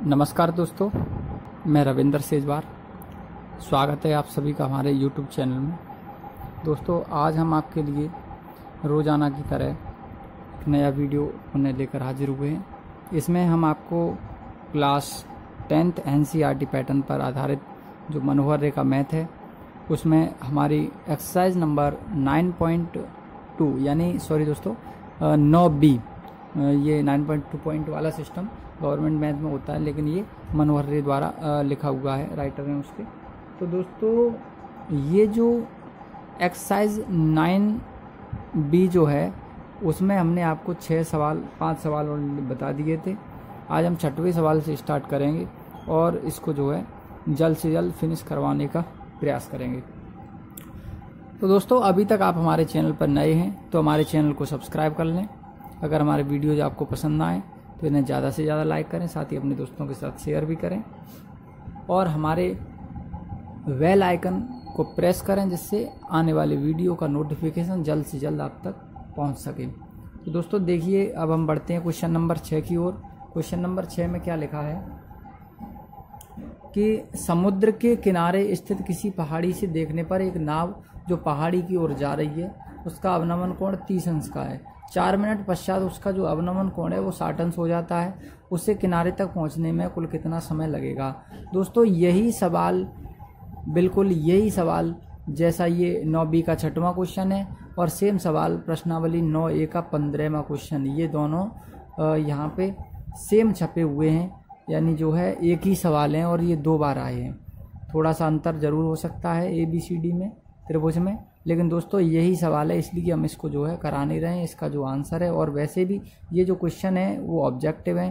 नमस्कार दोस्तों, मैं रविंदर सेजवार। स्वागत है आप सभी का हमारे YouTube चैनल में। दोस्तों, आज हम आपके लिए रोज़ाना की तरह एक नया वीडियो उन्हें लेकर हाजिर हुए हैं। इसमें हम आपको क्लास 10th NCERT पैटर्न पर आधारित जो मनोहर रेखा मैथ है, उसमें हमारी एक्सरसाइज नंबर 9.2 यानी 9B, ये 9.2 पॉइंट वाला सिस्टम गवर्नमेंट मैथ में होता है, लेकिन ये मनोहर रे द्वारा लिखा हुआ है, राइटर हैं उसके। तो दोस्तों, ये जो एक्सरसाइज 9B जो है, उसमें हमने आपको 5 सवाल बता दिए थे। आज हम 6वें सवाल से स्टार्ट करेंगे और इसको जो है जल्द से जल्द फिनिश करवाने का प्रयास करेंगे। तो दोस्तों, अभी तक आप हमारे चैनल पर नए हैं तो हमारे चैनल को सब्सक्राइब कर लें। अगर हमारे वीडियोज आपको पसंद आए तो इन्हें ज़्यादा से ज़्यादा लाइक करें, साथ ही अपने दोस्तों के साथ शेयर भी करें और हमारे बेल आइकन को प्रेस करें, जिससे आने वाले वीडियो का नोटिफिकेशन जल्द से जल्द आप तक पहुंच सके। तो दोस्तों देखिए, अब हम बढ़ते हैं क्वेश्चन नंबर 6 की ओर। क्वेश्चन नंबर 6 में क्या लिखा है कि समुद्र के किनारे स्थित किसी पहाड़ी से देखने पर एक नाव जो पहाड़ी की ओर जा रही है, उसका अवनमन कोण 30 अंश का है। 4 मिनट पश्चात उसका जो अवनमन कोण है वो 60 अंश हो जाता है। उससे किनारे तक पहुंचने में कुल कितना समय लगेगा? दोस्तों, यही सवाल, बिल्कुल यही सवाल जैसा ये 9B का 6वां क्वेश्चन है और सेम सवाल प्रश्नावली 9A का 15वां क्वेश्चन, ये दोनों यहाँ पे सेम छपे हुए हैं, यानी जो है एक ही सवाल हैं और ये 2 बार आए हैं। थोड़ा सा अंतर जरूर हो सकता है ABCD में, त्रिभुज में, लेकिन दोस्तों यही सवाल है, इसलिए हम इसको जो है करा नहीं रहे हैं, इसका जो आंसर है। और वैसे भी ये जो क्वेश्चन है वो ऑब्जेक्टिव है,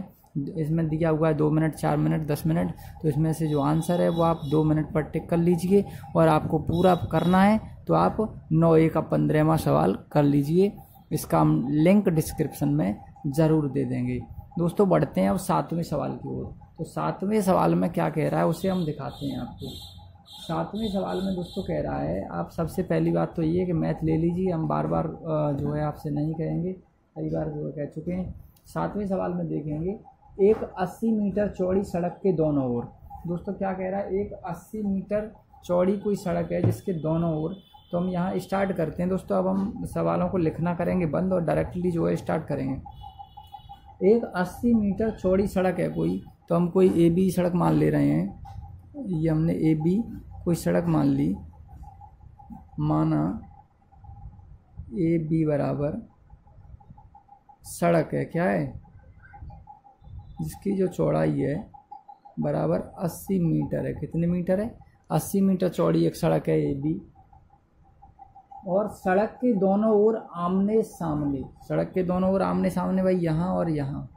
इसमें दिया हुआ है 2 मिनट, 4 मिनट, 10 मिनट, तो इसमें से जो आंसर है वो आप 2 मिनट पर टिक कर लीजिए और आपको पूरा करना है तो आप 9A का 15वां सवाल कर लीजिए। इसका हम लिंक डिस्क्रिप्शन में ज़रूर दे देंगे। दोस्तों, बढ़ते हैं अब 7वें सवाल की ओर। तो 7वें सवाल में क्या कह रहा है उसे हम दिखाते हैं आपको। 7वें सवाल में दोस्तों कह रहा है, आप सबसे पहली बात तो ये है कि मैथ ले लीजिए, हम बार बार जो है आपसे नहीं कहेंगे, कई बार जो है कह चुके हैं। 7वें सवाल में देखेंगे, एक 80 मीटर चौड़ी सड़क के दोनों ओर। दोस्तों क्या कह रहा है, एक 80 मीटर चौड़ी कोई सड़क है जिसके दोनों ओर। तो हम यहाँ स्टार्ट करते हैं दोस्तों। अब हम सवालों को लिखना करेंगे बंद और डायरेक्टली जो है स्टार्ट करेंगे। एक 80 मीटर चौड़ी सड़क है कोई, तो हम कोई AB सड़क मान ले रहे हैं। ये हमने AB कोई सड़क मान ली, माना AB बराबर सड़क है, क्या है, जिसकी जो चौड़ाई है बराबर 80 मीटर है। कितने मीटर है? 80 मीटर चौड़ी एक सड़क है AB, और सड़क के दोनों ओर आमने सामने, सड़क के दोनों ओर आमने सामने भाई यहाँ और यहाँ,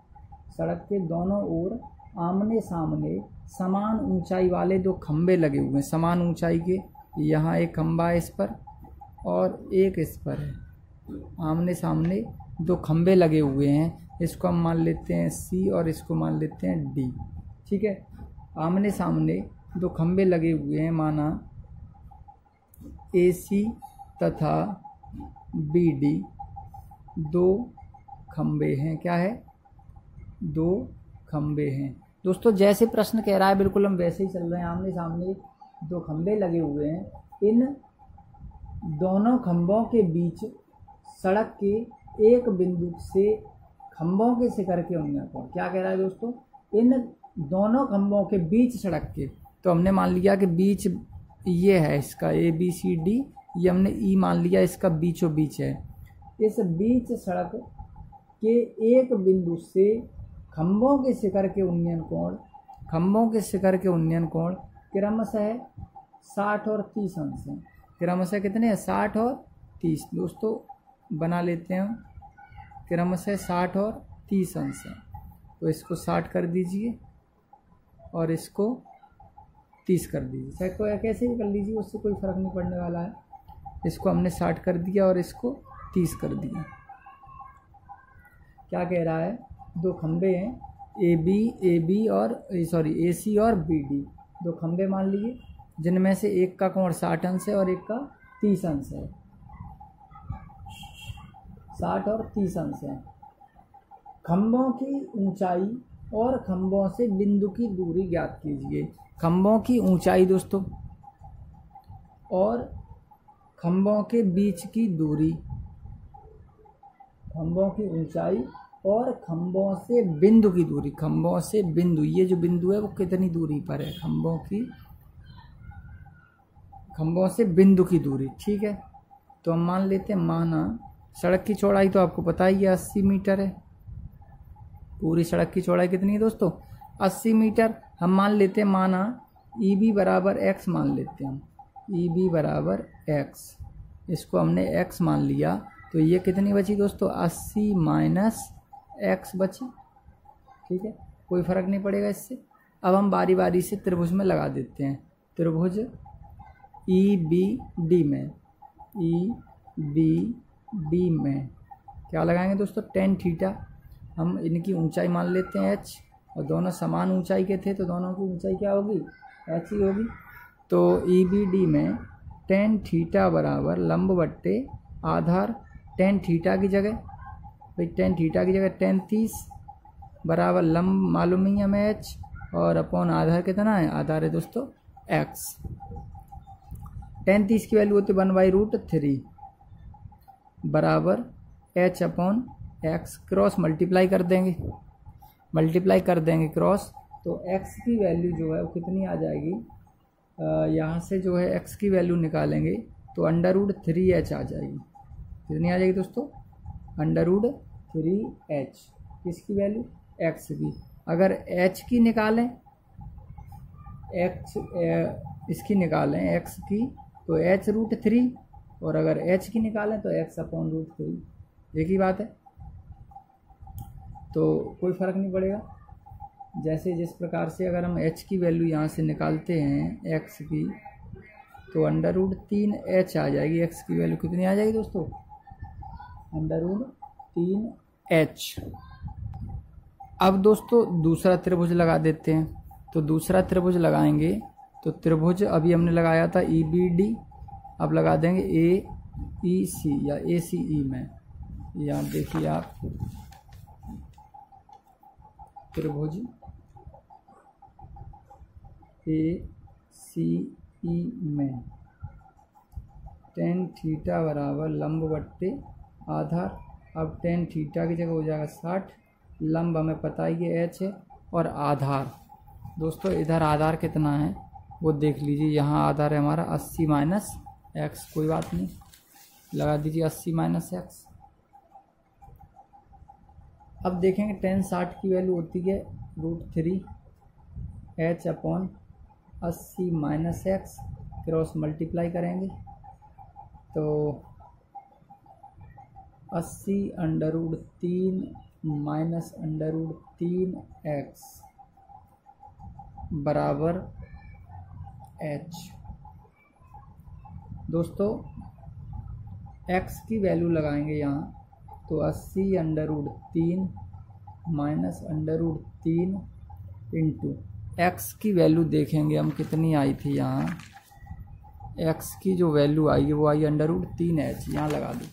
सड़क के दोनों ओर आमने सामने समान ऊंचाई वाले 2 खंबे लगे हुए हैं। समान ऊंचाई के, यहाँ एक खंबा है इस पर और एक इस पर है, आमने सामने 2 खंबे लगे हुए हैं। इसको हम मान लेते हैं C और इसको मान लेते हैं D, ठीक है। आमने सामने 2 खंबे लगे हुए हैं, माना AC तथा BD 2 खंबे हैं। क्या है? 2 खंबे हैं। दोस्तों जैसे प्रश्न कह रहा है बिल्कुल हम वैसे ही चल रहे हैं। आमने सामने 2 खंबे लगे हुए हैं, इन दोनों खंभों के बीच सड़क के एक बिंदु से खंभों के शिखर के उन्नयन कोण। क्या कह रहा है दोस्तों, इन दोनों खंभों के बीच सड़क के, तो हमने मान लिया कि बीच ये है इसका ABCD, ये हमने E मान लिया, इसका बीचों बीच है। इस बीच सड़क के एक बिंदु से खंभों के शिखर के उन्नयन कोण, खंभों के शिखर के उन्नयन कोण क्रमशः 60 और 30 अंश हैं। क्रमशः कितने हैं? 60 और 30। दोस्तों बना लेते हैं हम, क्रमशः 60 और 30 अंश हैं। तो इसको 60 कर दीजिए और इसको 30 कर दीजिए, चाहे कोई कैसे भी कर लीजिए, उससे कोई फ़र्क नहीं पड़ने वाला है। इसको हमने 60 कर दिया और इसको 30 कर दिया। क्या कह रहा है, 2 खंबे हैं AC और BD, 2 खंबे मान लिए, जिनमें से एक का कोण 60 अंश है और एक का 30 अंश है। 60 और 30 अंश है। खंभों की ऊंचाई और खंभों से बिंदु की दूरी ज्ञात कीजिए। खंभों की ऊंचाई दोस्तों और खंभों के बीच की दूरी, खंभों की ऊंचाई और खंभों से बिंदु की दूरी। खंभों से बिंदु, ये जो बिंदु है वो कितनी दूरी पर है, खंभों से बिंदु की दूरी। ठीक है, तो हम मान लेते हैं, माना सड़क की चौड़ाई तो आपको पता ही है 80 मीटर है। पूरी सड़क की चौड़ाई कितनी है दोस्तों? 80 मीटर। हम मान लेते हैं, माना EB बराबर x मान लेते हैं हम, EB बराबर x, इसको हमने x मान लिया। तो ये कितनी बची दोस्तों? 80 माइनस x बची। ठीक है, कोई फर्क नहीं पड़ेगा इससे। अब हम बारी बारी से त्रिभुज में लगा देते हैं। त्रिभुज EBD में, EBD में क्या लगाएंगे दोस्तों? tan theta. हम इनकी ऊंचाई मान लेते हैं h, और दोनों समान ऊंचाई के थे तो दोनों की ऊंचाई क्या होगी? h ही होगी। तो EBD में tan थीटा बराबर लंब बट्टे आधार, tan थीटा की जगह, भाई tan थीटा की जगह tan 30 बराबर लंब मालूम ही हमें h, और अपॉन आधार कितना है? आधार है दोस्तों x। tan 30 की वैल्यू होती है 1/√3 बराबर h upon x। Cross multiply कर देंगे, क्रॉस, तो x की वैल्यू जो है वो कितनी आ जाएगी? यहाँ से जो है x की वैल्यू निकालेंगे तो √3h आ जाएगी। कितनी आ जाएगी दोस्तों? √3h। किसकी वैल्यू? x की। अगर h की निकालें, इसकी निकालें x की, तो h√3, और अगर h की निकालें तो x अपॉन √3, एक ही बात है। तो कोई फ़र्क नहीं पड़ेगा। जैसे जिस प्रकार से अगर हम h की वैल्यू यहाँ से निकालते हैं x की, तो √3h आ जाएगी। x की वैल्यू कितनी आ जाएगी दोस्तों? √3h। अब दोस्तों दूसरा त्रिभुज लगा देते हैं। तो दूसरा त्रिभुज लगाएंगे तो त्रिभुज अभी हमने लगाया था EBD, अब लगा देंगे AEC या ACE में। यहाँ देखिए आप, त्रिभुज ACE में tan थीटा बराबर लंब बट्टे आधार। अब tan थीटा की जगह हो जाएगा 60, लंब हमें पता ही है h है, और आधार दोस्तों इधर आधार कितना है वो देख लीजिए। यहाँ आधार है हमारा 80 माइनस x, कोई बात नहीं, लगा दीजिए 80 माइनस x। अब देखेंगे tan 60 की वैल्यू होती है √3h upon 80 minus x, cross multiply करेंगे तो 80 √3 माइनस √3x बराबर h। दोस्तों x की वैल्यू लगाएंगे यहाँ, तो 80 √3 माइनस √3 इंटू x की वैल्यू देखेंगे हम कितनी आई थी। यहाँ x की जो वैल्यू आई है वो आई √3h, यहाँ लगा दो।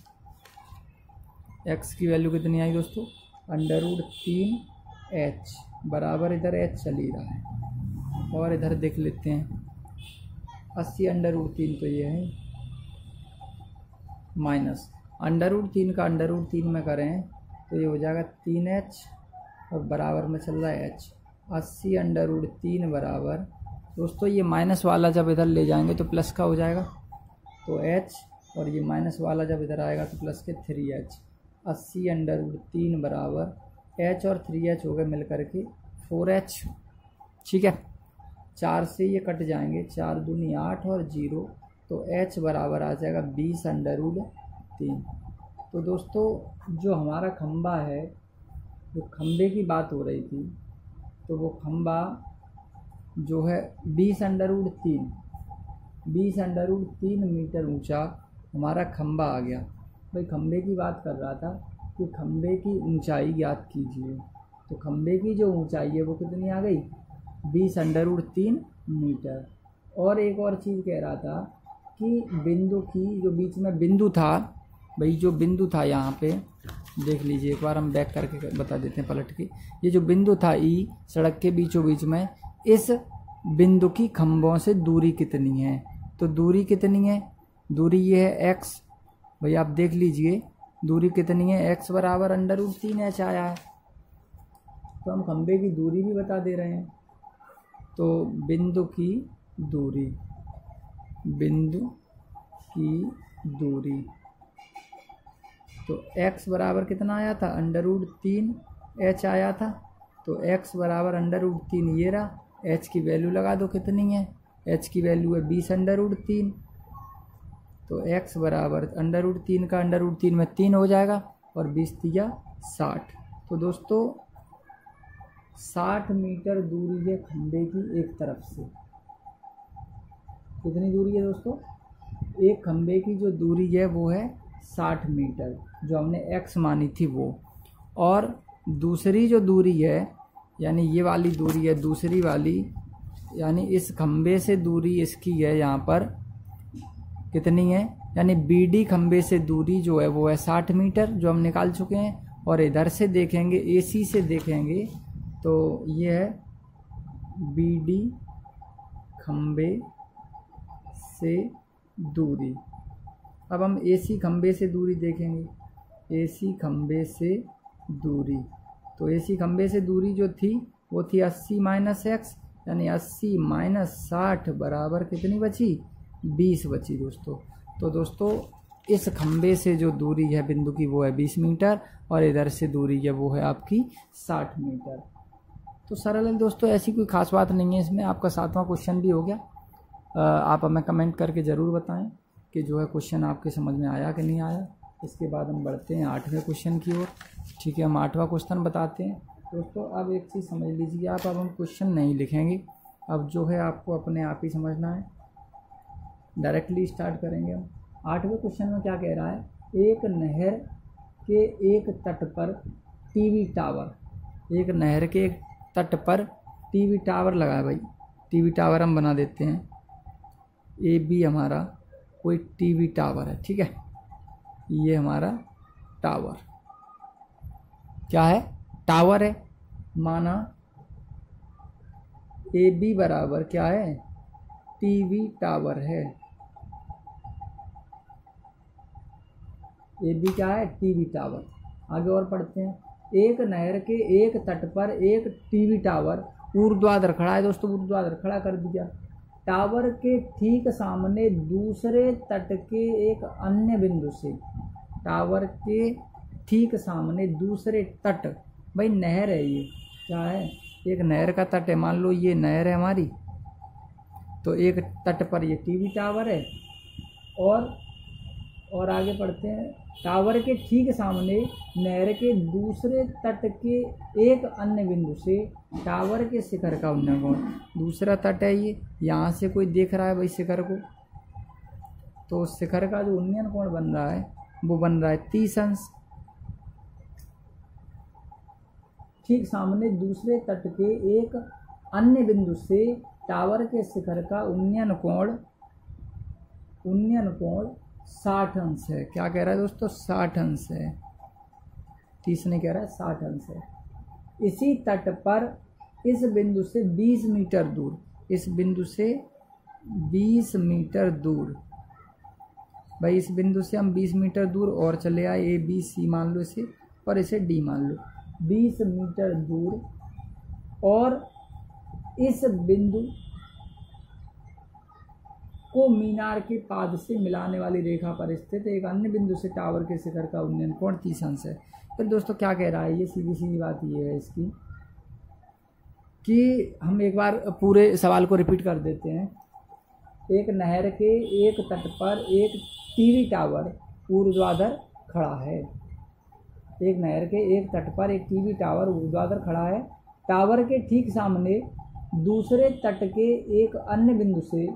x की वैल्यू कितनी आई दोस्तों? √3h बराबर, इधर h चल ही रहा है, और इधर देख लेते हैं 80 √3 तो ये है, माइनस √3 का √3 में करें तो ये हो जाएगा 3h, और बराबर में चल रहा है h। 80 √3 बराबर दोस्तों, ये माइनस वाला जब इधर ले जाएंगे तो प्लस का हो जाएगा, तो h, और ये माइनस वाला जब इधर आएगा तो प्लस के 3h। 80 √3 बराबर h और 3h हो गए मिल करके 4h। ठीक है, 4 से ये कट जाएंगे, 4 दूनी 8 और 0, तो h बराबर आ जाएगा 20 √3। तो दोस्तों जो हमारा खंबा है, जो खंबे की बात हो रही थी, तो वो खंबा जो है 20 √3 मीटर ऊंचा हमारा खंबा आ गया। भाई खंबे की बात कर रहा था कि खंबे की ऊंचाई ज्ञात कीजिए, तो खंबे की जो ऊंचाई है वो कितनी आ गई? 20 √3 मीटर। और एक और चीज़ कह रहा था कि बिंदु की जो बीच में बिंदु था, भाई जो बिंदु था यहाँ पे, देख लीजिए एक बार, हम बैक करके बता देते हैं पलट के। ये जो बिंदु था ई सड़क के बीचों बीच में, इस बिंदु की खंभों से दूरी कितनी है? तो दूरी कितनी है? दूरी ये है x। भाई आप देख लीजिए दूरी कितनी है, x बराबर √3h आया है। तो हम खंभे की दूरी भी बता दे रहे हैं। तो बिंदु की दूरी, बिंदु की दूरी, तो x बराबर कितना आया था? √3h आया था। तो x बराबर √3 ये रहा। h की वैल्यू लगा दो कितनी है, h की वैल्यू है 20√3। तो x बराबर √3 का √3 में 3 हो जाएगा और 20 तिया 60। तो दोस्तों 60 मीटर दूरी है खंभे की एक तरफ से। कितनी दूरी है दोस्तों? एक खंभे की जो दूरी है वो है 60 मीटर, जो हमने x मानी थी वो। और दूसरी जो दूरी है, यानी ये वाली दूरी है, दूसरी वाली यानी इस खंभे से दूरी इसकी है यहाँ पर कितनी है, यानी BD खंभे से दूरी जो है वो है 60 मीटर, जो हम निकाल चुके हैं। और इधर से देखेंगे, AC से देखेंगे तो ये है BD खंभे से दूरी। अब हम AC खंभे से दूरी देखेंगे, AC खंभे से दूरी। तो AC खंभे से दूरी जो थी वो थी 80 - x, यानी 80 - 60 बराबर कितनी बची? 20 बची दोस्तों। तो दोस्तों इस खंभे से जो दूरी है बिंदु की वो है 20 मीटर, और इधर से दूरी है वो है आपकी 60 मीटर। तो सरल है दोस्तों, ऐसी कोई खास बात नहीं है इसमें। आपका 7वां क्वेश्चन भी हो गया। आप हमें कमेंट करके ज़रूर बताएं कि जो है क्वेश्चन आपके समझ में आया कि नहीं आया। इसके बाद हम बढ़ते हैं 8वें क्वेश्चन की ओर। ठीक है, हम 8वां क्वेश्चन बताते हैं दोस्तों। अब एक चीज़ समझ लीजिए आप, अब हम क्वेश्चन नहीं लिखेंगे, अब जो है आपको अपने आप ही समझना है। डायरेक्टली स्टार्ट करेंगे हम। 8वें क्वेश्चन में क्या कह रहा है? एक नहर के एक तट पर टीवी टावर, एक नहर के एक तट पर टीवी टावर लगा है। भाई टीवी टावर हम बना देते हैं, AB हमारा कोई टीवी टावर है। ठीक है, ये हमारा टावर क्या है? टावर है। माना AB बराबर क्या है? टीवी टावर है। AB क्या है? TV tower. आगे और पढ़ते हैं। एक नहर के एक तट पर एक टीवी टावर ऊर्ध्वाधर खड़ा है। दोस्तों ऊर्ध्वाधर खड़ा कर दिया। टावर के ठीक सामने दूसरे तट के एक अन्य बिंदु से, टावर के ठीक सामने दूसरे तट, भाई नहर है ये, क्या है? एक नहर का तट है। मान लो ये नहर है हमारी, तो एक तट पर ये टीवी टावर है। और आगे पढ़ते हैं। टावर के ठीक सामने नहर के दूसरे तट के एक अन्य बिंदु से टावर के शिखर का उन्नयन कोण, दूसरा तट है ये, यहाँ से कोई देख रहा है भाई शिखर को, तो शिखर का जो उन्नयन कोण बन रहा है वो बन रहा है 30 अंश। ठीक सामने दूसरे तट के एक अन्य बिंदु से टावर के शिखर का उन्नयन कोण 60 अंश है। क्या कह रहा है दोस्तों? 60 अंश है। 30 नहीं कह रहा है, 60 अंश है। इसी तट पर इस बिंदु से 20 मीटर दूर, इस बिंदु से 20 मीटर दूर, भाई इस बिंदु से हम 20 मीटर दूर और चले आए, ABC मान लो इसे, और इसे D मान लो, 20 मीटर दूर, और इस बिंदु को मीनार के पाद से मिलाने वाली रेखा पर स्थित एक अन्य बिंदु से टावर के शिखर का उन्नयन कोण 30 अंश है। फिर दोस्तों क्या कह रहा है? ये सीधी सीधी बात ये है इसकी कि हम एक बार पूरे सवाल को रिपीट कर देते हैं। एक नहर के एक तट पर एक टीवी टावर ऊर्ध्वाधर खड़ा है। एक नहर के एक तट पर एक टीवी टावर ऊर्ध्वाधर खड़ा है। टावर के ठीक सामने दूसरे तट के एक अन्य बिंदु से,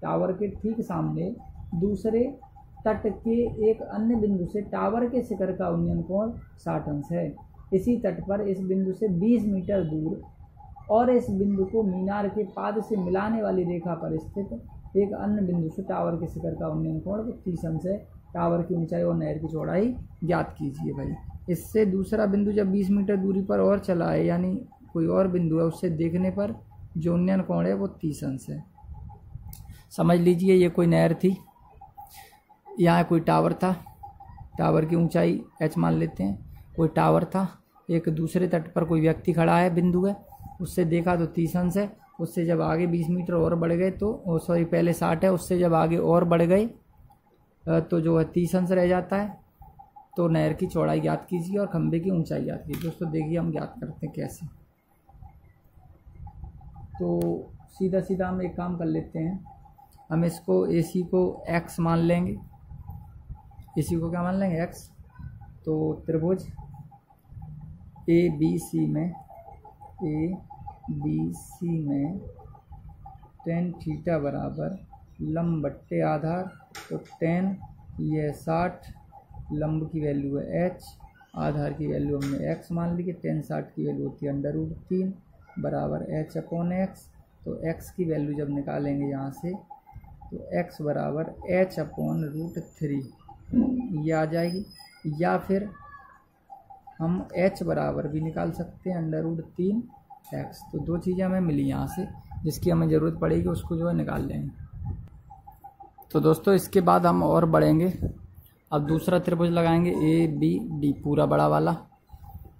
टावर के ठीक सामने दूसरे तट के एक अन्य बिंदु से टावर के शिखर का उन्नयन कोण 60 अंश है। इसी तट पर इस बिंदु से 20 मीटर दूर और इस बिंदु को मीनार के पाद से मिलाने वाली रेखा पर स्थित एक अन्य बिंदु से टावर के शिखर का उन्नयन कोण 30 अंश है। टावर की ऊंचाई और नहर की चौड़ाई ज्ञात कीजिए भाई। इससे दूसरा बिंदु जब 20 मीटर दूरी पर और चला है, यानी कोई और बिंदु है, उससे देखने पर जो उन्नयन कोण है वो 30 अंश है। समझ लीजिए ये कोई नहर थी, यहाँ कोई टावर था, टावर की ऊंचाई h मान लेते हैं, कोई टावर था, एक दूसरे तट पर कोई व्यक्ति खड़ा है, बिंदु है, उससे देखा तो 30 अंश है। उससे जब आगे 20 मीटर और बढ़ गए तो सॉरी पहले 60 है, उससे जब आगे और बढ़ गए तो जो है 30 अंश रह जाता है। तो नहर की चौड़ाई ज्ञात कीजिए और खंभे की ऊंचाई ज्ञात कीजिए। दोस्तों देखिए हम ज्ञात करते हैं कैसे। तो सीधा सीधा हम एक काम कर लेते हैं, हम इसको AC को x मान लेंगे। AC को क्या मान लेंगे? x। तो त्रिभुज ABC में tan थीटा बराबर लंब बट्टे आधार, तो tan यह 60, लंब की वैल्यू है h, आधार की वैल्यू हमने x मान ली कि tan 60 की वैल्यू होती है √3 बराबर h/x। तो x की वैल्यू जब निकालेंगे यहाँ से तो x बराबर h/√3 ये आ जाएगी, या फिर हम h बराबर भी निकाल सकते हैं √3x। तो दो चीज़ें हमें मिली यहाँ से, जिसकी हमें ज़रूरत पड़ेगी उसको जो है निकाल लेंगे। तो दोस्तों इसके बाद हम और बढ़ेंगे, अब दूसरा त्रिभुज लगाएंगे ABD पूरा बड़ा वाला।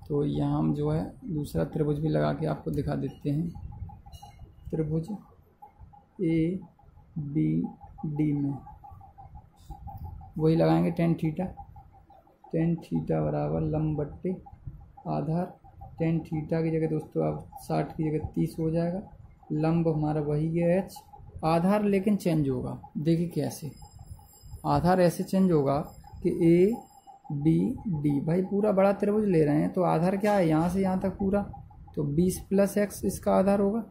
तो यहाँ हम जो है दूसरा त्रिभुज भी लगा के आपको दिखा देते हैं। त्रिभुज ABD में वही लगाएंगे tan थीटा बराबर लंब बट्टे आधार। tan थीटा की जगह दोस्तों अब 60 की जगह 30 हो जाएगा, लंब हमारा वही है h, आधार लेकिन चेंज होगा। देखिए कैसे आधार ऐसे चेंज होगा कि ABD भाई पूरा बड़ा त्रिभुज ले रहे हैं, तो आधार क्या है यहाँ से यहाँ तक पूरा, तो 20 + x इसका आधार होगा,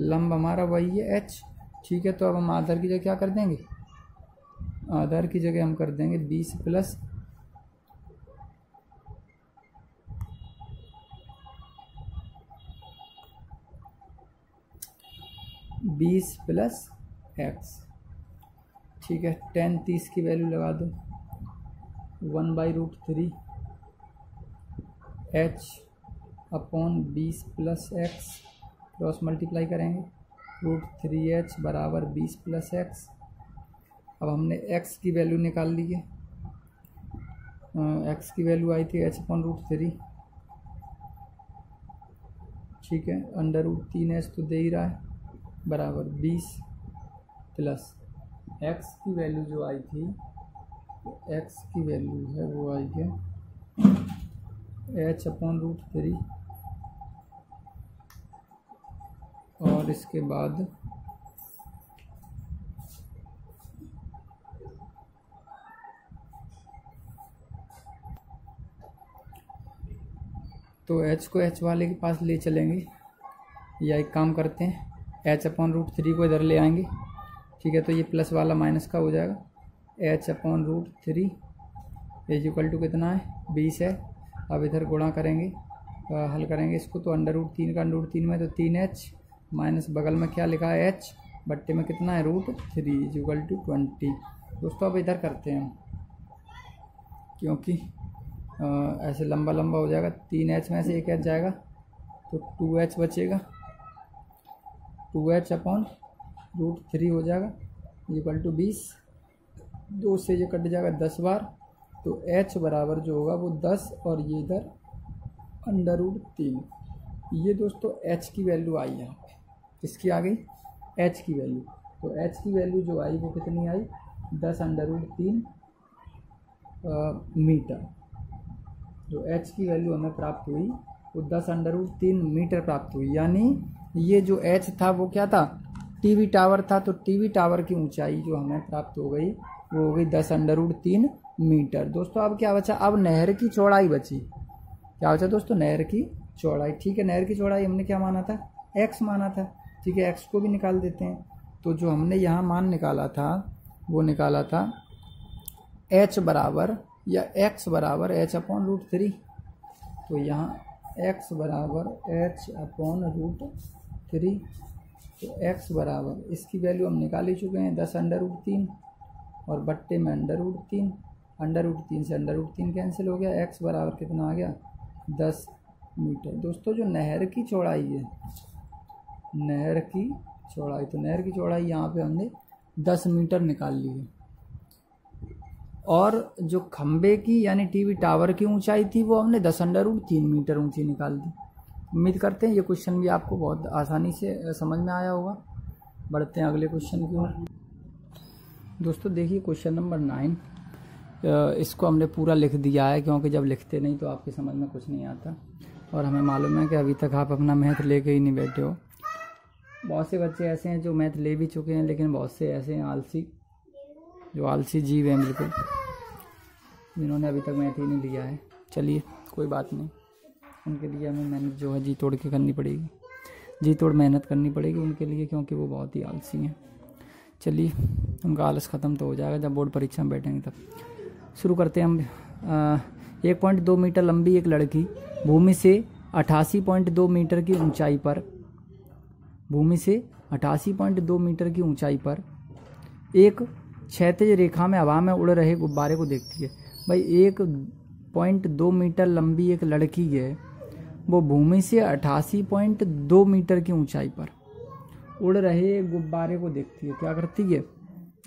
लंब हमारा वही है h। ठीक है, तो अब हम आधार की जगह क्या कर देंगे? आधार की जगह हम कर देंगे 20 + x। ठीक है, tan 30 की वैल्यू लगा दो 1/√3 h/20 + x, क्रॉस मल्टीप्लाई करेंगे √3h बराबर 20 + x। अब हमने x की वैल्यू निकाल ली है, x की वैल्यू आई थी h/√3। ठीक है, √3h तो दे ही रहा है बराबर 20 प्लस x की वैल्यू जो आई थी, तो x की वैल्यू है वो आई है h/√3, और इसके बाद तो h को h वाले के पास ले चलेंगे, या एक काम करते हैं h/√3 को इधर ले आएंगे। ठीक है, तो ये प्लस वाला माइनस का हो जाएगा, h/√3 = कितना है? 20 है। अब इधर गुणा करेंगे, हल करेंगे इसको, तो √3 का √3 में तो 3h माइनस बगल में क्या लिखा है h, बट्टे में कितना है √3 = 20। दोस्तों अब इधर करते हैं हम, क्योंकि ऐसे लंबा लंबा हो जाएगा, 3h में से एक h जाएगा तो 2h बचेगा, 2h/√3 हो जाएगा = 20। 2 से ये कट जाएगा 10 बार, तो h बराबर जो होगा वो 10, और ये इधर √3। ये दोस्तों h की वैल्यू आई यहाँ पे, किसकी आ गई? h की वैल्यू। तो h की वैल्यू जो आई वो कितनी आई? 10√3 मीटर। जो h की वैल्यू हमें प्राप्त हुई वो 10√3 मीटर प्राप्त हुई, यानी ये जो h था वो क्या था? टीवी टावर था। तो टीवी टावर की ऊंचाई जो हमें प्राप्त हो गई वो हो गई 10√3 मीटर। दोस्तों अब क्या बचा? अब नहर की चौड़ाई बची। क्या बचा दोस्तों? नहर की चौड़ाई। ठीक है, नहर की चौड़ाई हमने क्या माना था? x माना था। ठीक है, x को भी निकाल देते हैं। तो जो हमने यहाँ मान निकाला था वो निकाला था h बराबर या x बराबर h/√3। तो यहाँ x बराबर h/√3। तो x बराबर, इसकी वैल्यू हम निकाल ही चुके हैं 10√3 और बट्टे में √3, √3 से √3 कैंसिल हो गया, x बराबर कितना आ गया 10 मीटर। दोस्तों जो नहर की चौड़ाई है, नहर की चौड़ाई, तो नहर की चौड़ाई यहाँ पे हमने 10 मीटर निकाल ली है, और जो खंबे की यानी टीवी टावर की ऊंचाई थी वो हमने 10√3 मीटर ऊंची निकाल दी। उम्मीद करते हैं ये क्वेश्चन भी आपको बहुत आसानी से समझ में आया होगा। बढ़ते हैं अगले क्वेश्चन की ओर। दोस्तों देखिए क्वेश्चन नंबर 9, इसको हमने पूरा लिख दिया है क्योंकि जब लिखते नहीं तो आपके समझ में कुछ नहीं आता, और हमें मालूम है कि अभी तक आप अपना मैथ लेके ही नहीं बैठे हो। बहुत से बच्चे ऐसे हैं जो मैथ ले भी चुके हैं, लेकिन बहुत से ऐसे हैं आलसी, जो आलसी जीव हैं बिल्कुल, जिन्होंने अभी तक मैथ ही नहीं लिया है। चलिए कोई बात नहीं, उनके लिए हमें मेहनत जो है जी तोड़ के करनी पड़ेगी, जी तोड़ मेहनत करनी पड़ेगी उनके लिए, क्योंकि वो बहुत ही आलसी हैं। चलिए उनका आलस ख़त्म तो हो जाएगा जब बोर्ड परीक्षा में बैठेंगे तब। शुरू करते हैं हम। 1.2 मीटर लंबी एक लड़की भूमि से 88.2 मीटर की ऊंचाई पर, भूमि से 88.2 मीटर की ऊंचाई पर एक क्षैतिज रेखा में हवा में उड़ रहे गुब्बारे को देखती है। भाई 1.2 मीटर लंबी एक लड़की है, वो भूमि से 88.2 मीटर की ऊंचाई पर उड़ रहे गुब्बारे को देखती है। क्या करती है?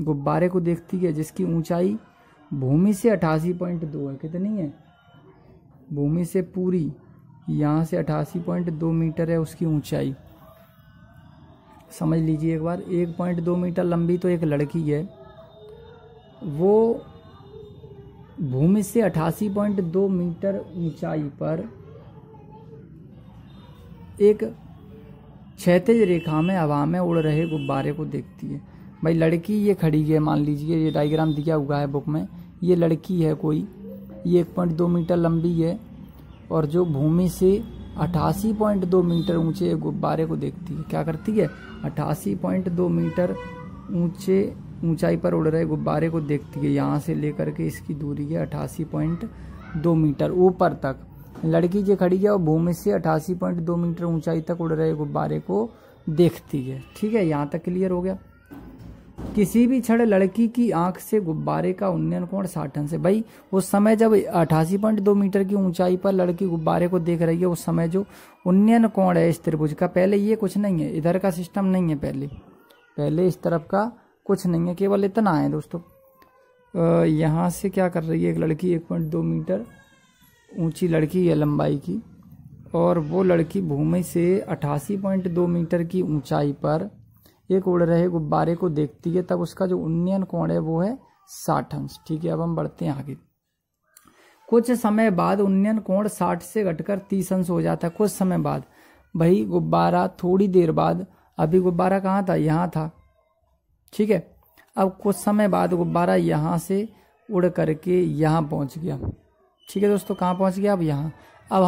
गुब्बारे को देखती है जिसकी ऊंचाई भूमि से 88.2 है। कितनी है? भूमि से पूरी यहाँ से 88.2 मीटर है उसकी ऊंचाई। समझ लीजिए एक बार, 1.2 मीटर लंबी तो एक लड़की है, वो भूमि से 88.2 मीटर ऊंचाई पर एक क्षैतिज रेखा में हवा में उड़ रहे गुब्बारे को देखती है। भाई लड़की ये खड़ी है, मान लीजिए ये डायग्राम दिया हुआ है बुक में, ये लड़की है कोई, ये 1.2 मीटर लंबी है और जो भूमि से 88.2 मीटर ऊंचे गुब्बारे को देखती है। क्या करती है? 88.2 मीटर ऊंचाई पर उड़ रहे गुब्बारे को देखती है। यहाँ से लेकर के इसकी दूरी है 88.2 मीटर ऊपर तक। लड़की जो खड़ी है वो भूमि से 88.2 मीटर ऊंचाई तक उड़ रहे गुब्बारे को देखती है। ठीक है, यहाँ तक क्लियर हो गया। किसी भी क्षण लड़की की आंख से गुब्बारे का उन्नयन कोण 60 अंश है। भाई उस समय जब 88.2 मीटर की ऊंचाई पर लड़की गुब्बारे को देख रही है, उस समय जो उन्नयन कोण है इस त्रिभुज का, पहले ये कुछ नहीं है, इधर का सिस्टम नहीं है, पहले इस तरफ का कुछ नहीं है, केवल इतना है दोस्तों। यहाँ से क्या कर रही है एक लड़की, 1.2 मीटर ऊंची लड़की है लंबाई की, और वो लड़की भूमि से 88.2 मीटर की ऊंचाई पर एक उड़ रहे गुब्बारे को देखती है, तब उसका जो उन्नयन कोण है वो है 60 अंश। ठीक है, अब हम बढ़ते हैं आगे। कुछ समय बाद उन्नयन कोण 60 से घटकर 30 अंश हो जाता है। कुछ समय बाद, भाई गुब्बारा थोड़ी देर बाद, अभी गुब्बारा कहाँ था? यहाँ था। ठीक है, अब कुछ समय बाद गुब्बारा यहाँ से उड़ करके यहाँ पहुँच गया। ठीक है दोस्तों, कहाँ पहुँच गया? अब यहाँ। अब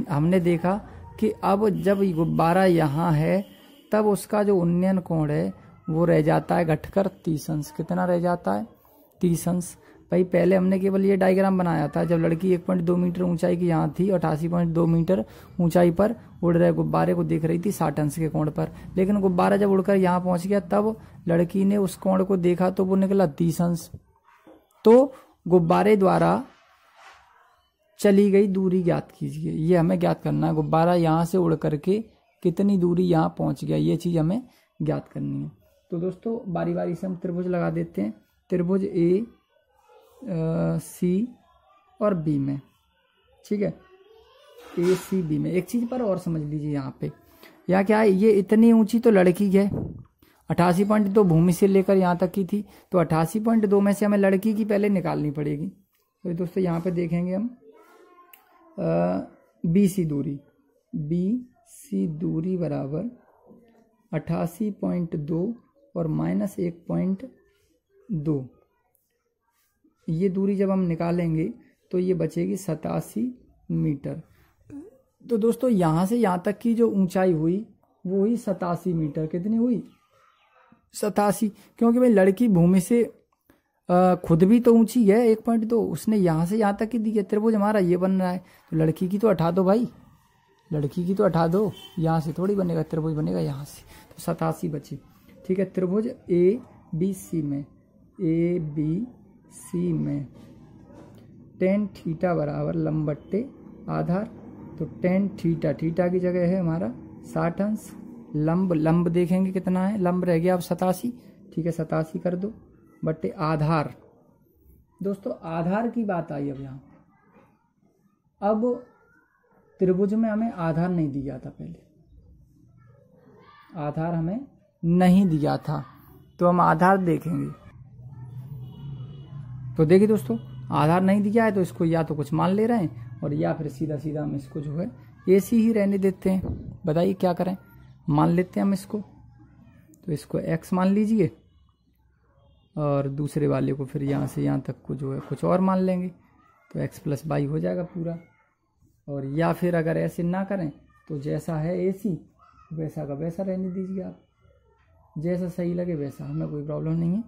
हमने देखा कि अब जब गुब्बारा यहाँ है तब उसका जो उन्नयन कोण है वो रह जाता है घटकर 30 अंश। कितना रह जाता है? 30 अंश। भाई पहले हमने केवल ये डायग्राम बनाया था जब लड़की 1.2 मीटर ऊंचाई की यहाँ थी, 88.2 मीटर ऊंचाई पर उड़ रहे गुब्बारे को देख रही थी 60 अंश के कोण पर। लेकिन गुब्बारा जब उड़कर यहाँ पहुंच गया तब लड़की ने उस कोण को देखा तो वो निकला 30 अंश। तो गुब्बारे द्वारा चली गई दूरी ज्ञात कीजिए। ये हमें ज्ञात करना है, गुब्बारा यहाँ से उड़ करके कितनी दूरी यहाँ पहुँच गया, ये चीज़ हमें ज्ञात करनी है। तो दोस्तों बारी बारी से हम त्रिभुज लगा देते हैं। त्रिभुज ए सी और बी में। ठीक है, ए सी बी में। एक चीज़ पर और समझ लीजिए, यहाँ पे यहाँ क्या है, ये इतनी ऊंची तो लड़की है, 88.2 भूमि से लेकर यहाँ तक की थी, तो 88.2 में से हमें लड़की की पहले निकालनी पड़ेगी। तो दोस्तों यहाँ पे देखेंगे हम बी सी दूरी, बी सी दूरी बराबर 88.2 और -1.2, ये दूरी जब हम निकालेंगे तो ये बचेगी 87 मीटर। तो दोस्तों यहाँ से यहाँ तक की जो ऊंचाई हुई वो हुई 87 मीटर। कितनी हुई? 87। क्योंकि भाई लड़की भूमि से खुद भी तो ऊंची है 1.2, उसने यहाँ से यहाँ तक की दी है। त्रिभुज हमारा ये बन रहा है, तो लड़की की तो हटा दो भाई, लड़की की तो हटा दो, यहाँ से थोड़ी बनेगा, त्रिभुज बनेगा यहाँ से, तो 87 बची। ठीक है, त्रिभुज ए बी सी में ए बी सी में टेन थीटा बराबर लंब बट्टे आधार। तो टेन थीटा, थीटा की जगह है हमारा 60 अंश, लंब देखेंगे कितना है, लंब रह गया अब 87, ठीक है 87 कर दो, बट्टे आधार। दोस्तों आधार की बात आई अब यहाँ। अब त्रिभुज में हमें आधार नहीं दिया था, पहले आधार हमें नहीं दिया था, तो हम आधार देखेंगे। तो देखिए दोस्तों, आधार नहीं दिया है तो इसको या तो कुछ मान ले रहे हैं और या फिर सीधा सीधा हम इसको जो है AC ही रहने देते हैं। बताइए क्या करें, मान लेते हैं हम इसको। तो इसको x मान लीजिए और दूसरे वाले को फिर यहाँ से यहाँ तक को जो है कुछ और मान लेंगे, तो x + y हो जाएगा पूरा। और या फिर अगर ऐसे ना करें तो जैसा है AC वैसा का वैसा रहने दीजिए आप, जैसा सही लगे वैसा, हमें कोई प्रॉब्लम नहीं है।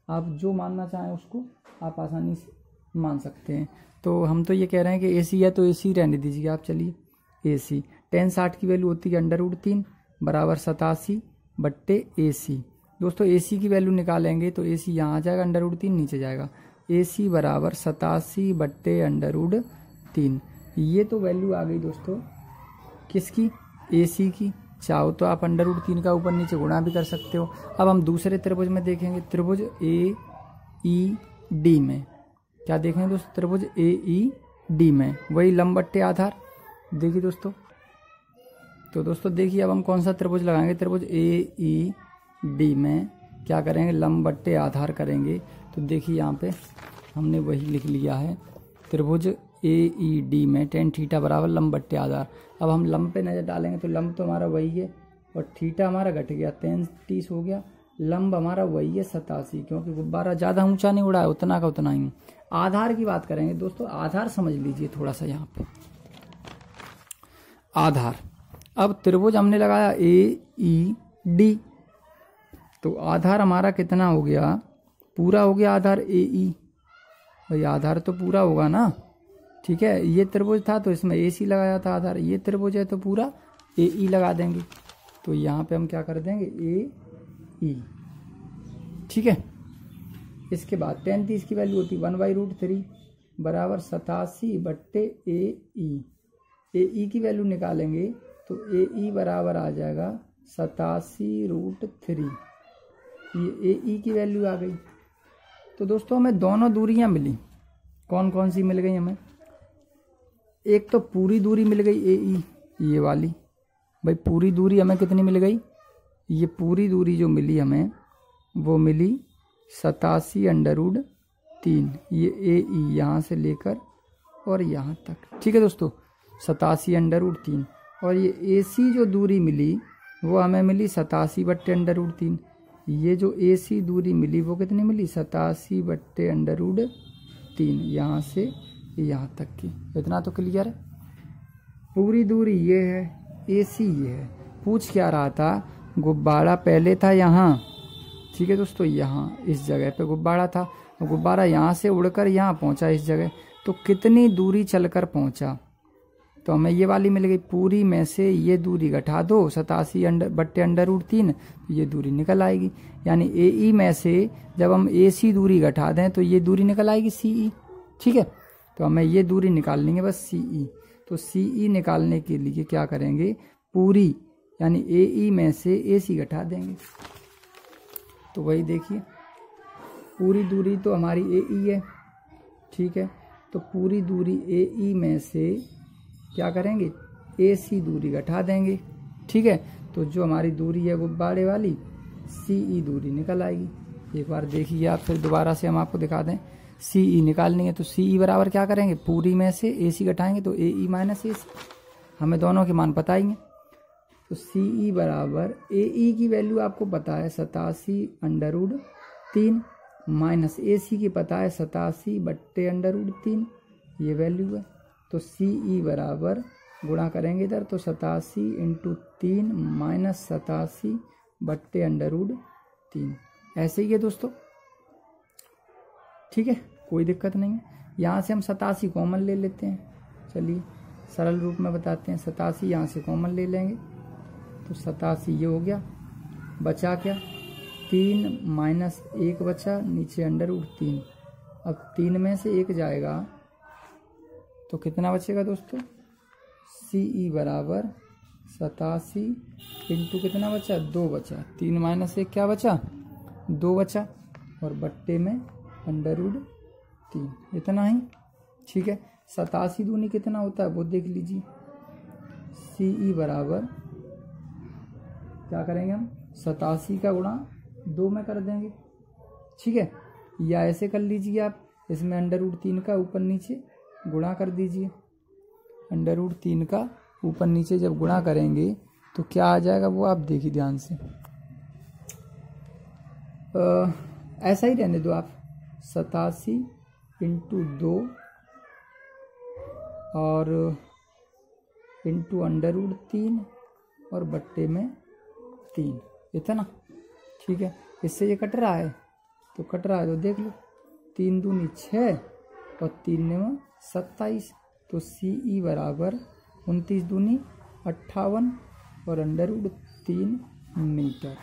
आप जो मानना चाहें उसको आप आसानी से मान सकते हैं। तो हम तो ये कह रहे हैं कि AC है तो AC रहने दीजिए आप। चलिए AC tan 60 की वैल्यू होती है √3 बराबर 87 बट्टे AC। दोस्तों AC की वैल्यू निकालेंगे तो AC यहाँ आ जाएगा, √3 नीचे जाएगा, AC बराबर 87 बट्टे √3। ये तो वैल्यू आ गई दोस्तों किसकी, AC की। चाहो तो आप √3 का ऊपर नीचे गुणा भी कर सकते हो। अब हम दूसरे त्रिभुज में देखेंगे, त्रिभुज AED में क्या देखेंगे दोस्तों, त्रिभुज AED में वही लंब बट्टे आधार। देखिए दोस्तों, तो दोस्तों देखिए अब हम कौन सा त्रिभुज लगाएंगे, त्रिभुज AED में क्या करेंगे, लंब बट्टे आधार करेंगे। तो देखिए यहाँ पे हमने वही लिख लिया है, त्रिभुज AED में tan थीटा बराबर लंब बट्टे आधार। अब हम लंब पे नजर डालेंगे तो लंब तो हमारा वही है और थीटा हमारा घट गया, 33 हो गया। लंब हमारा वही है 87, क्योंकि गुब्बारा ज़्यादा ऊंचा नहीं उड़ा है, उतना का उतना ही। आधार की बात करेंगे दोस्तों, आधार समझ लीजिए थोड़ा सा यहाँ पे आधार। अब त्रिभुज हमने लगाया AED, तो आधार हमारा कितना हो गया, पूरा हो गया आधार AE। भाई आधार तो पूरा होगा ना, ठीक है। ये त्रिभुज था तो इसमें AC लगाया था आधार, ये त्रिभुज है तो पूरा AE लगा देंगे। तो यहाँ पे हम क्या कर देंगे AE, ठीक है। इसके बाद 33 की वैल्यू होती 1/√3 बराबर 87 बट्टे AE। AE की वैल्यू निकालेंगे तो AE बराबर आ जाएगा 87√3। ये AE की वैल्यू आ गई। तो दोस्तों हमें दोनों दूरियां मिली, कौन कौन सी मिल गई हमें, एक तो पूरी दूरी मिल गई AE ये वाली। भाई पूरी दूरी हमें कितनी मिल गई, ये पूरी दूरी जो मिली हमें वो मिली 87√3। ये AE यहाँ से लेकर और यहाँ तक, ठीक है दोस्तों 87√3। और ये AC जो दूरी मिली वो हमें मिली 87 बट्टे √3। ये जो AC दूरी मिली वो कितनी मिली, 87 बट्टे √3, यहाँ से यहाँ तक की। इतना तो क्लियर है। पूरी दूरी ये है, AC ये है। पूछ क्या रहा था, गुब्बारा पहले था यहाँ, ठीक है दोस्तों, यहाँ इस जगह पे गुब्बारा था, गुब्बारा यहाँ से उड़कर यहाँ पहुँचा इस जगह, तो कितनी दूरी चलकर पहुँचा। तो हमें ये वाली मिल गई, पूरी में से ये दूरी घटा दो 87 बट्टे √3, तो ये दूरी निकल आएगी। यानी AE में से जब हम AC दूरी घटा दें तो ये दूरी निकल आएगी CE, ठीक है। तो हमें ये दूरी निकालनी है बस CE। तो CE निकालने के लिए क्या करेंगे, पूरी यानी AE में से AC घटा देंगे। तो वही देखिए, पूरी दूरी तो हमारी AE है, ठीक है। तो पूरी दूरी AE में से क्या करेंगे, AC दूरी घटा देंगे, ठीक है। तो जो हमारी दूरी है गुब्बारे वाली CE दूरी निकल आएगी। एक बार देखिए आप, फिर दोबारा से हम आपको दिखा दें। CE निकालनी है तो CE बराबर क्या करेंगे, पूरी में से AC घटाएंगे तो AE माइनस AC, हमें दोनों के मान पता ही है। तो CE बराबर AE की वैल्यू आपको पता है 87√3 माइनस AC की पता है 87 बट्टे √3, ये वैल्यू है। तो CE बराबर गुणा करेंगे इधर तो 87 × 3 माइनस 87 बट्टे √3, ऐसे ही है दोस्तों, ठीक है, कोई दिक्कत नहीं है। यहाँ से हम 87 कॉमन ले लेते हैं, चलिए सरल रूप में बताते हैं। 87 यहाँ से कॉमन ले लेंगे तो 87 ये हो गया, बचा क्या 3 माइनस 1 बचा, नीचे √3। अब 3 में से 1 जाएगा तो कितना बचेगा दोस्तों? CE बराबर 87 इंटू कितना बचा? 2 बचा। 3 माइनस 1 क्या बचा? 2 बचा, और बट्टे में √3, इतना ही। ठीक है, 87 दूनी कितना होता है वो देख लीजिए। CE बराबर क्या करेंगे हम? 87 का गुणा 2 में कर देंगे। ठीक है, या ऐसे कर लीजिए आप, इसमें √3 का ऊपर नीचे गुणा कर दीजिए। √3 का ऊपर नीचे जब गुणा करेंगे तो क्या आ जाएगा वो आप देखिए ध्यान से। ऐसा ही रहने दो आप। 87 इंटू 2 और इंटू √3 और बट्टे में 3, इतना। ठीक है, इससे ये कट रहा है तो कट रहा है तो देख लो, 3 दूनी 6 और 3 में 27, तो CE बराबर 29 दूनी 58 और √3 मीटर।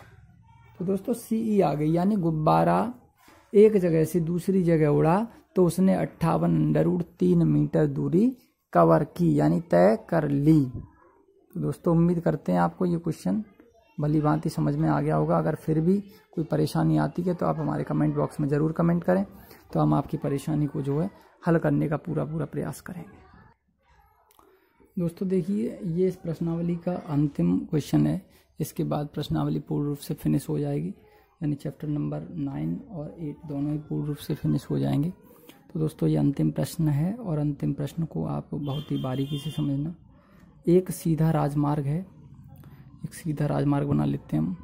तो दोस्तों CE आ गई, यानी गुब्बारा एक जगह से दूसरी जगह उड़ा तो उसने 58 √3 मीटर दूरी कवर की, यानी तय कर ली। तो दोस्तों उम्मीद करते हैं आपको ये क्वेश्चन भली भांति समझ में आ गया होगा। अगर फिर भी कोई परेशानी आती है तो आप हमारे कमेंट बॉक्स में ज़रूर कमेंट करें, तो हम आपकी परेशानी को जो है हल करने का पूरा प्रयास करेंगे। दोस्तों देखिए, ये इस प्रश्नावली का अंतिम क्वेश्चन है। इसके बाद प्रश्नावली पूर्ण रूप से फिनिश हो जाएगी, यानी चैप्टर नंबर 9 और 8 दोनों ही पूर्ण रूप से फिनिश हो जाएंगे। तो दोस्तों ये अंतिम प्रश्न है, और अंतिम प्रश्न को आप बहुत ही बारीकी से समझना। एक सीधा राजमार्ग है, एक सीधा राजमार्ग बना लेते हैं हम।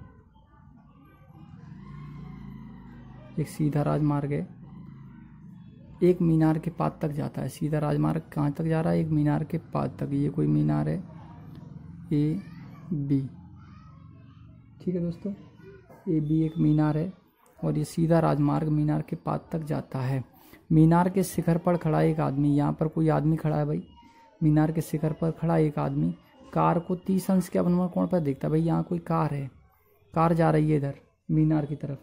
एक सीधा राजमार्ग है, एक मीनार के पाद तक जाता है। सीधा राजमार्ग कहाँ तक जा रहा है? एक मीनार के पाद तक। ये कोई मीनार है AB। ठीक है दोस्तों, AB एक मीनार है, और ये सीधा राजमार्ग मीनार के पाद तक जाता है। मीनार के शिखर पर खड़ा एक आदमी, यहाँ पर कोई आदमी खड़ा है भाई, मीनार के शिखर पर खड़ा एक आदमी कार को 30 अंश के अवनमन कोण पर देखता है। भाई यहाँ कोई कार है, कार जा रही है इधर मीनार की तरफ।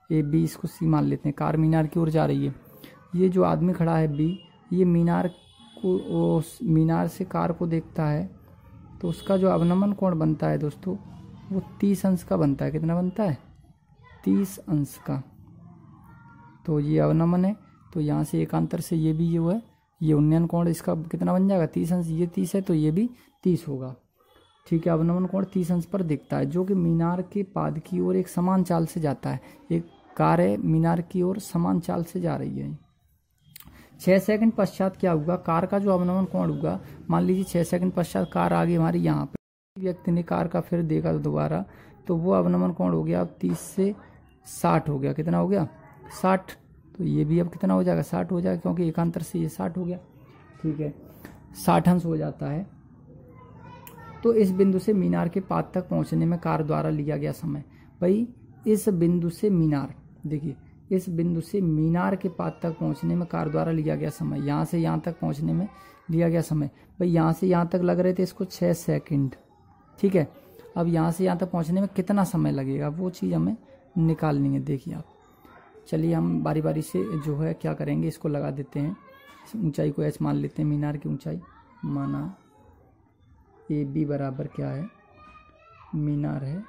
AB इसको C मान लेते हैं, कार मीनार की ओर जा रही है। ये जो आदमी खड़ा है B, ये मीनार से कार को देखता है, तो उसका जो अवनमन कोण बनता है दोस्तों वो 30 अंश का बनता है। कितना बनता है? 30 अंश का। तो ये अवनमन है, तो यहाँ से एकांतर से ये भी जो है ये उन्नयन कोण इसका कितना बन जाएगा? 30 अंश। ये 30 है तो ये भी 30 होगा। ठीक है, अवनमन कोण 30 अंश पर दिखता है, जो कि मीनार के पाद की ओर एक समान चाल से जाता है। एक कार है, मीनार की ओर समान चाल से जा रही है। 6 सेकंड पश्चात क्या होगा? कार का जो अवनमन कोण होगा, मान लीजिए 6 सेकंड पश्चात कार आ गई हमारी यहाँ पे। व्यक्ति ने कार का फिर देखा दोबारा, तो वो अवनमन कोण हो गया अब 30 से 60 हो गया। कितना हो गया? 60। तो ये भी अब कितना हो जाएगा? 60 हो जाएगा, क्योंकि एकांतर से ये 60 हो गया। ठीक है, 60 अंश हो जाता है। तो इस बिंदु से मीनार के पाद तक पहुंचने में कार द्वारा लिया गया समय। भाई इस बिंदु से मीनार, देखिए इस बिंदु से मीनार के पाद तक पहुंचने में कार द्वारा लिया गया समय, यहाँ से यहाँ तक पहुंचने में लिया गया समय। भाई यहाँ से यहाँ तक लग रहे थे इसको 6 सेकंड। ठीक है, अब यहाँ से यहाँ तक पहुंचने में कितना समय लगेगा वो चीज़ हमें निकालनी है। देखिए आप, चलिए हम बारी बारी से जो है क्या करेंगे, इसको लगा देते हैं। ऊंचाई को h मान लेते हैं, मीनार की ऊंचाई माना AB बराबर क्या है? मीनार है,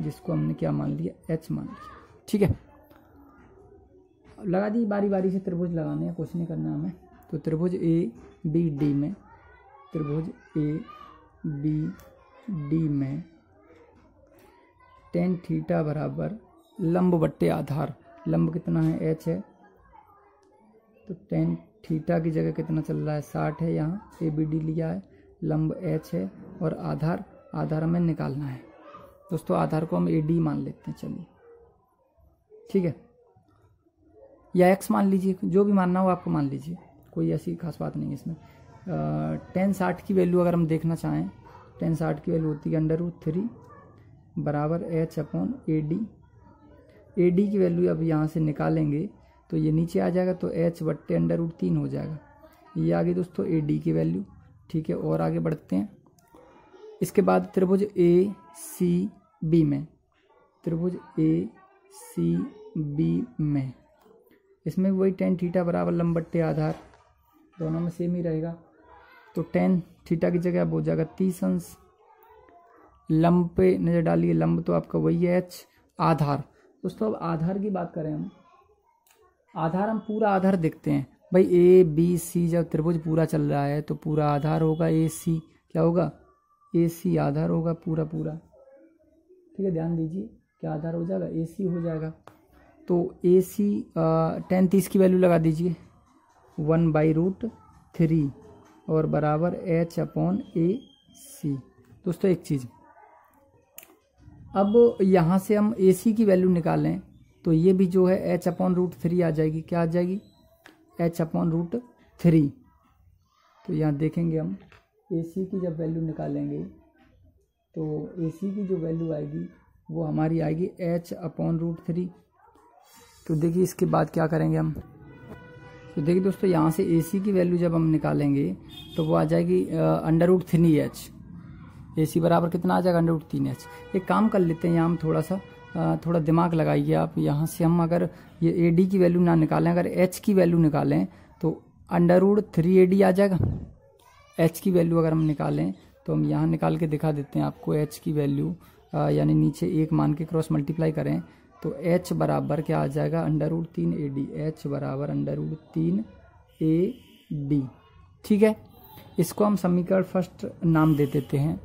जिसको हमने क्या मान लिया? h मान लिया। ठीक है, लगा दी। बारी बारी से त्रिभुज लगाने हैं, कुछ नहीं करना हमें। तो त्रिभुज ABD में, त्रिभुज ABD में tan थीटा बराबर लंब बट्टे आधार। लंब कितना है? h है, तो tan थीटा की जगह कितना चल रहा है? 60 है। यहाँ ABD लिया है, लंब h है, और आधार हमें निकालना है। दोस्तों आधार को हम AD मान लेते हैं। चलिए ठीक है, या x मान लीजिए, जो भी मानना हो आपको मान लीजिए, कोई ऐसी खास बात नहीं है इसमें। tan 60 की वैल्यू अगर हम देखना चाहें, tan 60 की वैल्यू होती है √3 बराबर h/AD। AD की वैल्यू अब यहाँ से निकालेंगे तो ये नीचे आ जाएगा, तो h/√3 हो जाएगा। ये आ गई दोस्तों AD की वैल्यू। ठीक है, और आगे बढ़ते हैं। इसके बाद त्रिभुज ACB में, त्रिभुज सी बी में। इसमें वही टेन थीटा बराबर लंब बट्टे आधार, दोनों में सेम ही रहेगा। तो टेन थीटा की जगह अब हो जाएगा 30 अंश। लंब पे नज़र डालिए, लंब तो आपका वही है एच। आधार दोस्तों, अब आधार की बात करें हम, आधार हम पूरा आधार देखते हैं भाई। ए बी सी जब त्रिभुज पूरा चल रहा है तो पूरा आधार होगा ए सी। क्या होगा? ए सी आधार होगा पूरा पूरा। ठीक है, ध्यान दीजिए, क्या आधार हो जाएगा? ए सी हो जाएगा। तो ए सी 10-30 की वैल्यू लगा दीजिए, 1/√3 और बराबर H/AC। दोस्तों एक चीज़, अब यहाँ से हम ए सी की वैल्यू निकालें तो ये भी जो है H/√3 आ जाएगी। क्या आ जाएगी? H/√3। तो यहाँ देखेंगे हम ए सी की जब वैल्यू निकालेंगे तो ए सी की जो वैल्यू आएगी वो हमारी आएगी H/√3। तो देखिए इसके बाद क्या करेंगे हम, तो देखिए दोस्तों यहाँ से ए सी की वैल्यू जब हम निकालेंगे तो वो आ जाएगी √3H। ए सी बराबर कितना आ जाएगा? √3H। एक काम कर लेते हैं, यहाँ हम थोड़ा दिमाग लगाइए आप। यहाँ से हम अगर ये ए डी की वैल्यू ना निकालें, अगर एच की वैल्यू निकालें तो √3AD आ जाएगा। एच की वैल्यू अगर हम निकालें तो हम यहाँ निकाल के दिखा देते हैं आपको। एच की वैल्यू यानी नीचे एक मान के क्रॉस मल्टीप्लाई करें तो एच बराबर क्या आ जाएगा? √3AD। एच बराबर √3AD। ठीक है, इसको हम समीकरण फर्स्ट नाम दे देते हैं।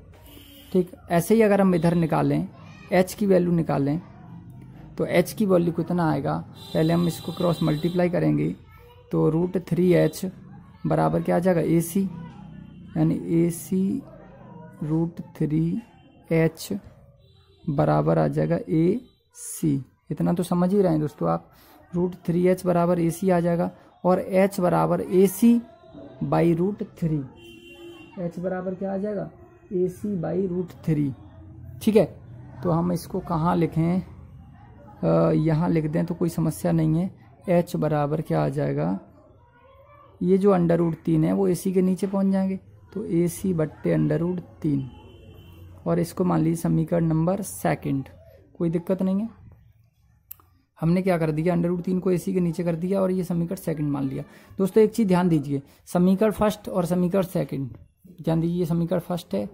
ठीक, ऐसे ही अगर हम इधर निकालें, एच की वैल्यू निकालें तो एच की वैल्यू कितना आएगा? पहले हम इसको क्रॉस मल्टीप्लाई करेंगे तो √3H बराबर क्या आ जाएगा? AC, यानी AC √3H बराबर आ जाएगा AC। इतना तो समझ ही रहे हैं दोस्तों आप। √3H बराबर AC आ जाएगा और H बराबर AC/√3। H बराबर क्या आ जाएगा? AC/√3। ठीक है, तो हम इसको कहाँ लिखें? यहाँ लिख दें तो कोई समस्या नहीं है। H बराबर क्या आ जाएगा? ये जो √3 है वो AC के नीचे पहुँच जाएंगे, तो AC/√3। और इसको मान लीजिए समीकरण नंबर सेकंड। कोई दिक्कत नहीं है, हमने क्या कर दिया? √3 को AC के नीचे कर दिया और ये समीकरण सेकंड मान लिया। दोस्तों एक चीज़ ध्यान दीजिए, समीकरण फर्स्ट और समीकरण सेकंड ध्यान दीजिए। ये समीकरण फर्स्ट है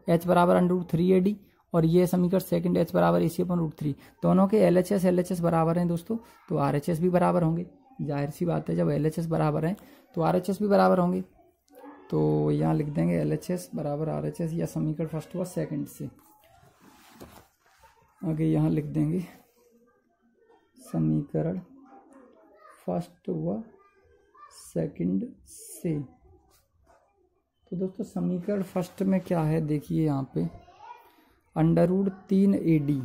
H बराबर √3AD और ये समीकरण सेकंड H बराबर AC/√3। दोनों के LHS बराबर हैं दोस्तों, तो RHS भी बराबर होंगे। जाहिर सी बात है, जब LHS बराबर हैं तो RHS भी बराबर होंगे। तो यहाँ लिख देंगे LHS बराबर RHS, या समीकरण फर्स्ट व सेकंड से। आगे यहाँ लिख देंगे समीकरण फर्स्ट व सेकंड से। तो दोस्तों समीकरण फर्स्ट में क्या है देखिए, यहाँ पे √3AD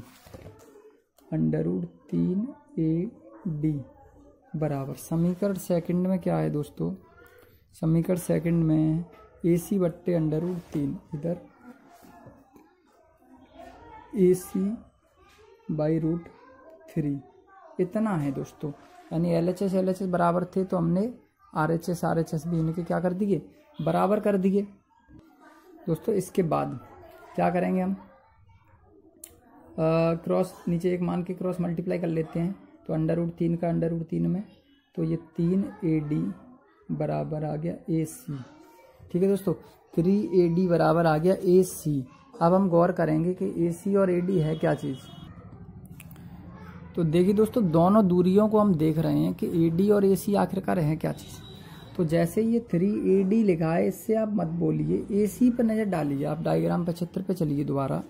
बराबर। समीकरण सेकंड में क्या है दोस्तों? समीकरण सेकंड में AC/√3, इधर AC/√3 इतना है दोस्तों। यानी LHS बराबर थे तो हमने RHS भी इनके क्या कर दिए? बराबर कर दिए। दोस्तों इसके बाद क्या करेंगे हम? क्रॉस नीचे एक मान के क्रॉस मल्टीप्लाई कर लेते हैं तो √3 का √3 में, तो ये 3AD बराबर आ गया AC। ठीक है दोस्तों, 3AD बराबर आ गया AC। अब हम गौर करेंगे कि AC और AD है क्या चीज़। तो देखिए दोस्तों, दोनों दूरियों को हम देख रहे हैं कि AD और AC आखिरकार है क्या चीज़। तो जैसे ये 3AD लिखा है, इससे आप मत बोलिए, AC पर नज़र डालिए। आप डायग्राम पे चित्र पे चलिए दोबारा,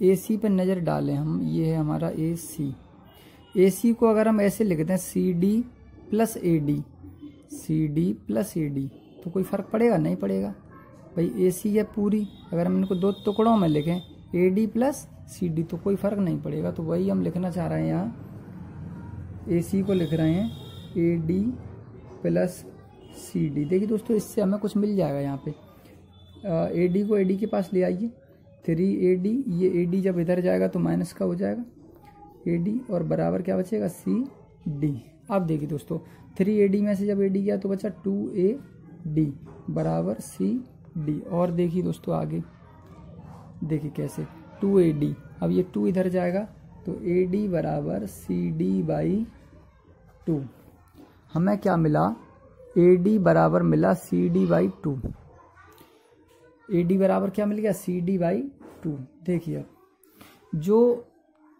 AC पर नज़र डालें हम। ये है हमारा AC। AC को अगर हम ऐसे लिख दें CD + AD, तो कोई फ़र्क पड़ेगा? नहीं पड़ेगा भाई। AC है पूरी, अगर हम इनको दो टुकड़ों में लिखें AD + CD तो कोई फ़र्क नहीं पड़ेगा। तो वही हम लिखना चाह रहे हैं यहाँ। AC को लिख रहे हैं AD + CD। देखिए दोस्तों, इससे हमें कुछ मिल जाएगा यहाँ पे। AD को AD के पास ले आइए, 3AD, ये AD जब इधर जाएगा तो माइनस का हो जाएगा AD और बराबर क्या बचेगा? CD। अब देखिए दोस्तों, 3AD में से जब AD गया तो बचा 2AD बराबर CD। और देखिए दोस्तों आगे देखिए कैसे, 2AD, अब ये 2 इधर जाएगा तो AD बराबर CD/2। हमें क्या मिला? AD बराबर मिला CD/2। AD बराबर क्या मिल गया? CD/2। देखिए जो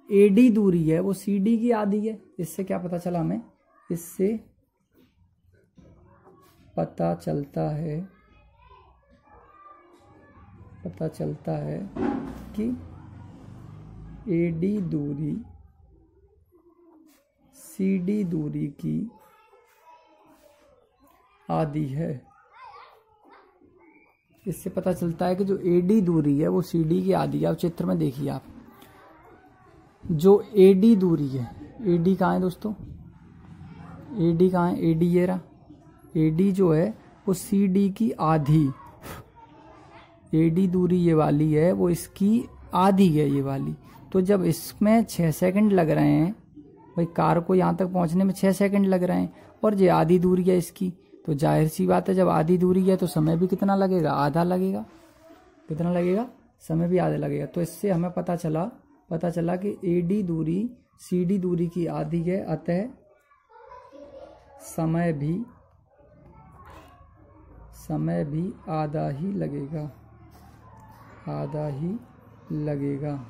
AD दूरी है वो CD की आधी है। इससे क्या पता चला हमें? इससे पता चलता है कि AD दूरी CD दूरी की आधी है। इससे पता चलता है कि जो AD दूरी है वो CD की आधी है। अब चित्र में देखिए आप, जो AD दूरी है, AD कहाँ है दोस्तों? AD कहाँ है? AD ये रहा। AD जो है वो CD की आधी, AD दूरी ये वाली है वो इसकी आधी है ये वाली। तो जब इसमें 6 सेकंड लग रहे हैं, भाई कार को यहाँ तक पहुँचने में 6 सेकंड लग रहे हैं, और ये आधी दूरी है इसकी, तो जाहिर सी बात है जब आधी दूरी है तो समय भी कितना लगेगा? आधा लगेगा। कितना लगेगा? समय भी आधा लगेगा। तो इससे हमें पता चला कि AD दूरी CD दूरी की आधी है, अतः समय भी आधा ही लगेगा।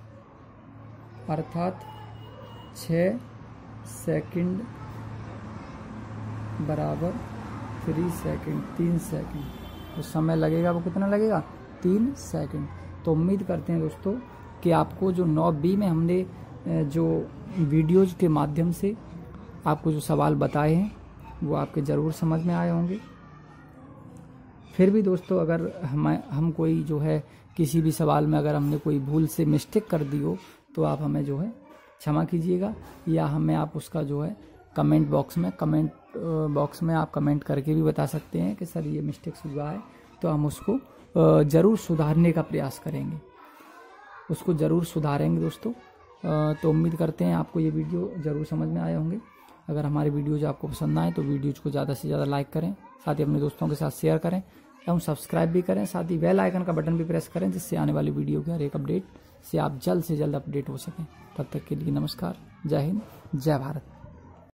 अर्थात 6 सेकंड बराबर 3 सेकंड, 3 सेकंड। तो समय लगेगा वो कितना लगेगा? 3 सेकंड। तो उम्मीद करते हैं दोस्तों कि आपको जो 9B में हमने जो वीडियोज के माध्यम से आपको जो सवाल बताए हैं वो आपके ज़रूर समझ में आए होंगे। फिर भी दोस्तों अगर हम कोई जो है किसी भी सवाल में अगर हमने कोई भूल से मिस्टेक कर दी हो तो आप हमें जो है क्षमा कीजिएगा, या हमें आप उसका जो है कमेंट बॉक्स में आप कमेंट करके भी बता सकते हैं कि सर ये मिस्टेक्स हुआ है, तो हम उसको ज़रूर सुधारने का प्रयास करेंगे, उसको ज़रूर सुधारेंगे दोस्तों। तो उम्मीद करते हैं आपको ये वीडियो ज़रूर समझ में आए होंगे। अगर हमारे वीडियोज आपको पसंद आए तो वीडियोज को ज़्यादा से ज़्यादा लाइक करें, साथ ही अपने दोस्तों के साथ शेयर करें एवं सब्सक्राइब भी करें। साथ ही बेल आइकन का बटन भी प्रेस करें, जिससे आने वाली वीडियो के हर एक अपडेट से आप जल्द से जल्द अपडेट हो सकें। तब तक के लिए नमस्कार, जय हिंद, जय भारत।